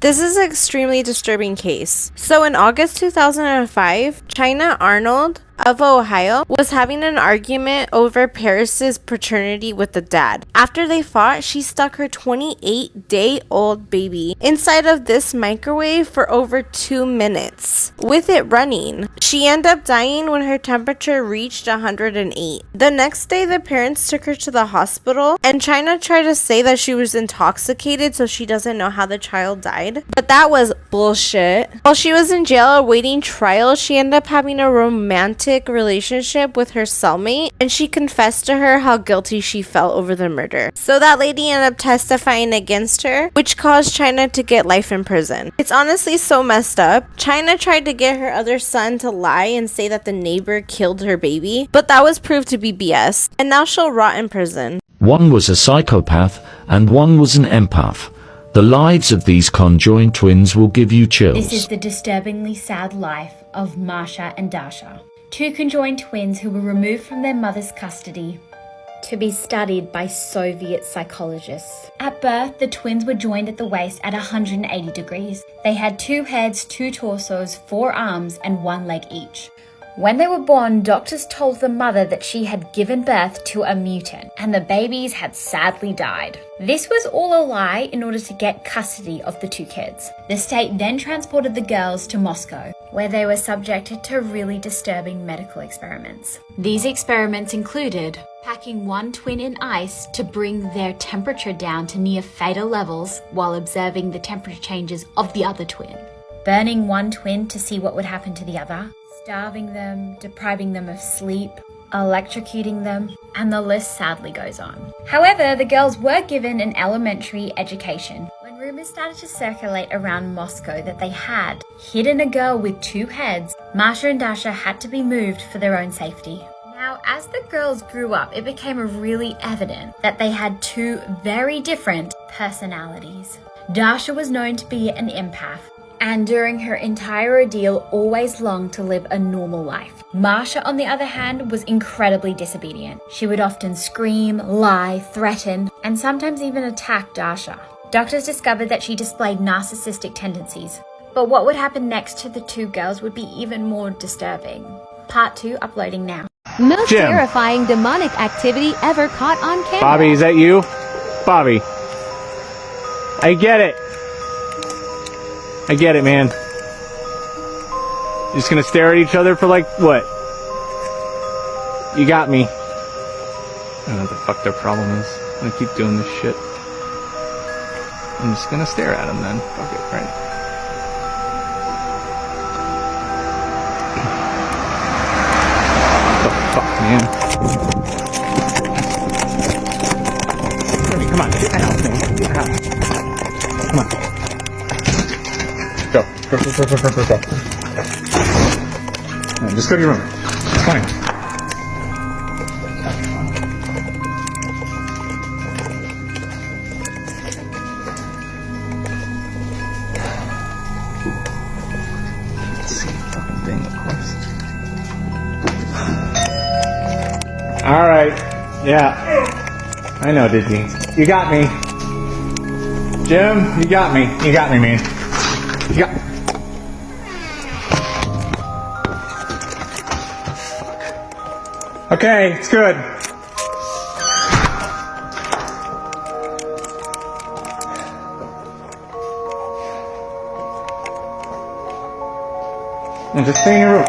This is an extremely disturbing case. So in August 2005, China Arnold of Ohio was having an argument over Paris's paternity with the dad. After they fought, she stuck her 28-day-old baby inside of this microwave for over 2 minutes with it running. She ended up dying when her temperature reached 108. The next day, the parents took her to the hospital, and China tried to say that she was intoxicated so she doesn't know how the child died. But that was bullshit. While she was in jail awaiting trial, she ended up having a romantic relationship with her cellmate, and she confessed to her how guilty she felt over the murder. So that lady ended up testifying against her, which caused China to get life in prison. It's honestly so messed up. China tried to get her other son to lie and say that the neighbor killed her baby, but that was proved to be BS, and now she'll rot in prison. One was a psychopath and one was an empath. The lives of these conjoined twins will give you chills. This is the disturbingly sad life of Masha and Dasha, two conjoined twins who were removed from their mother's custody to be studied by Soviet psychologists. At birth, the twins were joined at the waist at 180 degrees. They had 2 heads, 2 torsos, 4 arms, and 1 leg each. When they were born, doctors told the mother that she had given birth to a mutant, and the babies had sadly died. This was all a lie in order to get custody of the 2 kids. The state then transported the girls to Moscow, where they were subjected to really disturbing medical experiments. These experiments included packing one twin in ice to bring their temperature down to near fatal levels while observing the temperature changes of the other twin, burning one twin to see what would happen to the other, starving them, depriving them of sleep, electrocuting them, and the list sadly goes on. However, the girls were given an elementary education when rumors started to circulate around Moscow that they had hidden a girl with 2 heads. Masha and Dasha had to be moved for their own safety. Now, as the girls grew up, it became really evident that they had 2 very different personalities. Dasha was known to be an empath, and during her entire ordeal always longed to live a normal life. Masha, on the other hand, was incredibly disobedient. She would often scream, lie, threaten, and sometimes even attack Dasha. Doctors discovered that she displayed narcissistic tendencies. But what would happen next to the 2 girls would be even more disturbing. Part 2 uploading now. Most Jim. terrifying demonic activity ever caught on camera. Bobby, is that you? Bobby. I get it. I get it, man. Just gonna stare at each other for like, what? You got me. I don't know what the fuck their problem is. I'm gonna keep doing this shit. I'm just gonna stare at them then. Fuck it, right? What the fuck, man? Come on, get out, man. Get out. Come on. Go. No, just go to your room. It's fine. All right. Yeah. I know, Disney. You got me. Jim, you got me. You got me, man. You got... Okay, it's good. And just stay in your room.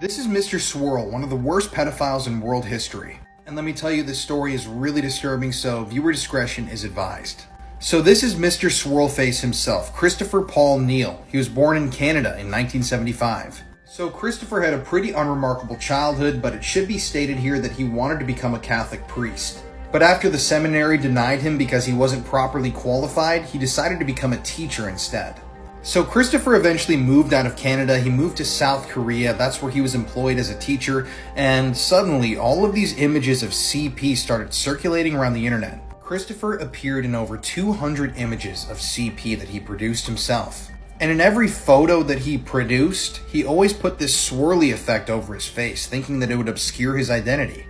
This is Mr. Swirl, one of the worst pedophiles in world history. And let me tell you, this story is really disturbing, so viewer discretion is advised. So this is Mr. Swirlface himself, Christopher Paul Neal. He was born in Canada in 1975. So Christopher had a pretty unremarkable childhood, but it should be stated here that he wanted to become a Catholic priest. But after the seminary denied him because he wasn't properly qualified, he decided to become a teacher instead. So Christopher eventually moved out of Canada. He moved to South Korea. That's where he was employed as a teacher. And suddenly, all of these images of CP started circulating around the internet. Christopher appeared in over 200 images of CP that he produced himself. And in every photo that he produced, he always put this swirly effect over his face, thinking that it would obscure his identity.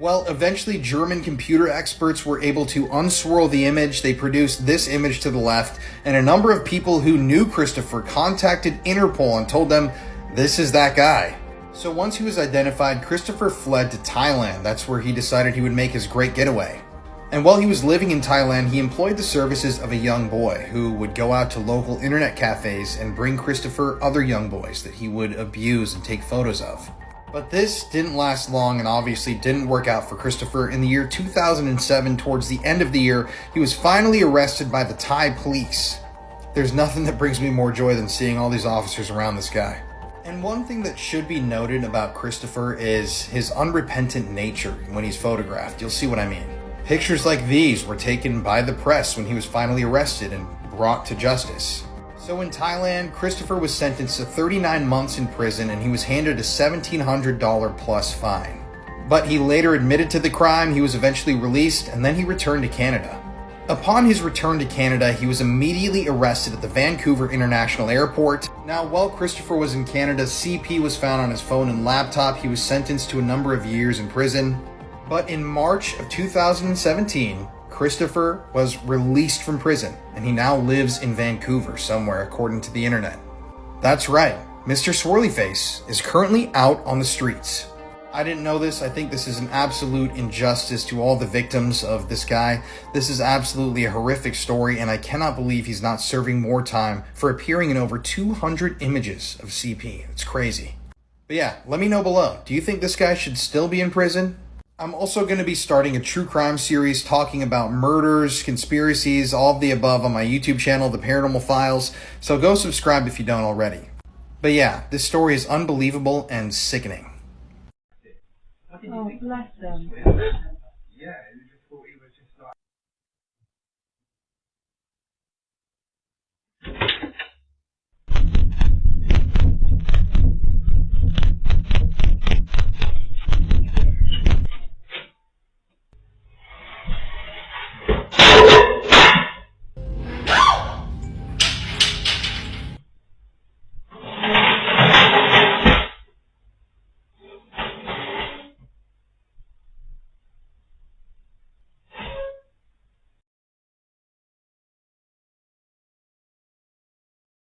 Well, eventually German computer experts were able to unswirl the image. They produced this image to the left, and a number of people who knew Christopher contacted Interpol and told them, this is that guy. So once he was identified, Christopher fled to Thailand. That's where he decided he would make his great getaway. And while he was living in Thailand, he employed the services of a young boy who would go out to local internet cafes and bring Christopher other young boys that he would abuse and take photos of. But this didn't last long and obviously didn't work out for Christopher. In the year 2007, towards the end of the year, he was finally arrested by the Thai police. There's nothing that brings me more joy than seeing all these officers around this guy. And one thing that should be noted about Christopher is his unrepentant nature when he's photographed. You'll see what I mean. Pictures like these were taken by the press when he was finally arrested and brought to justice. So in Thailand, Christopher was sentenced to 39 months in prison and he was handed a $1,700 plus fine. But he later admitted to the crime, he was eventually released, and then he returned to Canada. Upon his return to Canada, he was immediately arrested at the Vancouver International Airport. Now, while Christopher was in Canada, CP was found on his phone and laptop. He was sentenced to a number of years in prison. But in March of 2017, Christopher was released from prison, and he now lives in Vancouver somewhere, according to the internet. That's right, Mr. Swirlyface is currently out on the streets. I didn't know this. I think this is an absolute injustice to all the victims of this guy. This is absolutely a horrific story, and I cannot believe he's not serving more time for appearing in over 200 images of CP. It's crazy. But yeah, let me know below. Do you think this guy should still be in prison? I'm also going to be starting a true crime series talking about murders, conspiracies, all of the above on my YouTube channel, The Paranormal Files, so go subscribe if you don't already. But yeah, this story is unbelievable and sickening. Oh, bless them.